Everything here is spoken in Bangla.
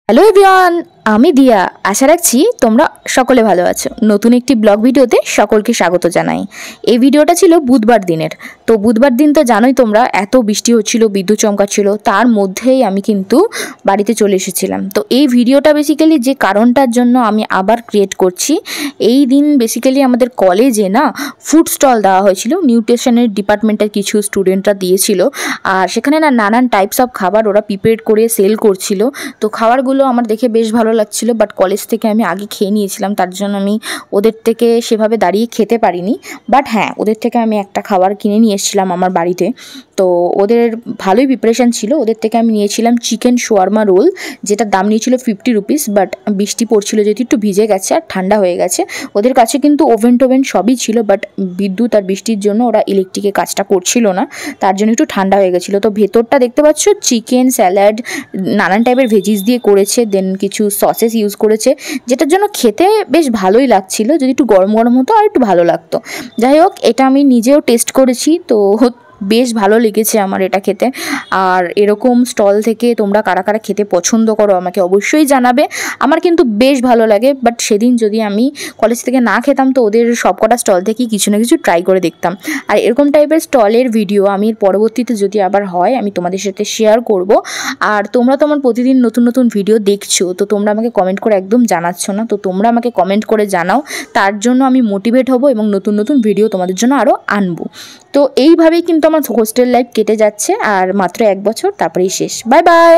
হ্যালো এভরিওয়ান, আমি দিয়া। আশা রাখছি তোমরা সকলে ভালো আছো। নতুন একটি ব্লগ ভিডিওতে সকলকে স্বাগত জানাই। এই ভিডিওটা ছিল বুধবার দিনের। তো বুধবার দিন তো জানোই তোমরা, এত বৃষ্টি হচ্ছিল, বিদ্যুৎ চমকাচ্ছিল, তার মধ্যেই আমি কিন্তু বাড়িতে চলে এসেছিলাম। তো এই ভিডিওটা বেসিক্যালি যে কারণটার জন্য আমি আবার ক্রিয়েট করছি, এই দিন বেসিক্যালি আমাদের কলেজে না ফুড স্টল দেওয়া হয়েছিল। নিউট্রিশনের ডিপার্টমেন্টের কিছু স্টুডেন্টরা দিয়েছিল, আর সেখানে না নানান টাইপস অফ খাবার ওরা প্রিপেয়ার করে সেল করছিল। তো খাবারগুলো আমার দেখে বেশ ভালো লাগছিল, বাট কলেজ থেকে আমি আগে খেয়ে নিয়েছিলাম, তার জন্য আমি ওদের থেকে সেভাবে দাঁড়িয়ে খেতে পারিনি। বাট হ্যাঁ, ওদের থেকে আমি একটা খাবার কিনে নিয়ে এসেছিলাম আমার বাড়িতে। তো ওদের ভালোই প্রিপারেশান ছিল। ওদের থেকে আমি নিয়েছিলাম চিকেন শোয়ারমা রোল, যেটার দাম নিয়েছিল 50 রুপিস। বাট বৃষ্টি পড়ছিল যেহেতু একটু ভিজে গেছে আর ঠান্ডা হয়ে গেছে। ওদের কাছে কিন্তু ওভেন টোভেন সবই ছিল, বাট বিদ্যুৎ আর বৃষ্টির জন্য ওরা ইলেকট্রিকে কাজটা করছিল না, তার জন্য একটু ঠান্ডা হয়ে গেছিলো। তো ভেতরটা দেখতে পাচ্ছ চিকেন স্যালাড নানান টাইপের ভেজিস দিয়ে করেছে, দেন কিছু সসেস ইউজ করেছে, যেটার জন্য খেতে বেশ ভালোই লাগছিল। যদি একটু গরম গরম হতো আর একটু ভালো লাগতো। যাই হোক, এটা আমি নিজেও টেস্ট করেছি, তো বেশ ভালো লেগেছে আমার এটা খেতে। আর এরকম স্টল থেকে তোমরা কারা কারা খেতে পছন্দ করো আমাকে অবশ্যই জানাবে। আমার কিন্তু বেশ ভালো লাগে। বাট সেদিন যদি আমি কলেজ থেকে না খেতাম, তো ওদের সবকটা স্টল থেকেই কিছু না কিছু ট্রাই করে দেখতাম। আর এরকম টাইপের স্টলের ভিডিও আমি পরবর্তীতে যদি আবার হয় আমি তোমাদের সাথে শেয়ার করব। আর তোমরা তো আমার প্রতিদিন নতুন নতুন ভিডিও দেখছো, তো তোমরা আমাকে কমেন্ট করে একদম জানাচ্ছ না। তো তোমরা আমাকে কমেন্ট করে জানাও, তার জন্য আমি মোটিভেট হব এবং নতুন নতুন ভিডিও তোমাদের জন্য আরও আনবো। তো এইভাবেই কিন্তু আমার হোস্টেল লাইফ কেটে যাচ্ছে, আর মাত্র 1 বছর, তারপরেই শেষ। Bye bye.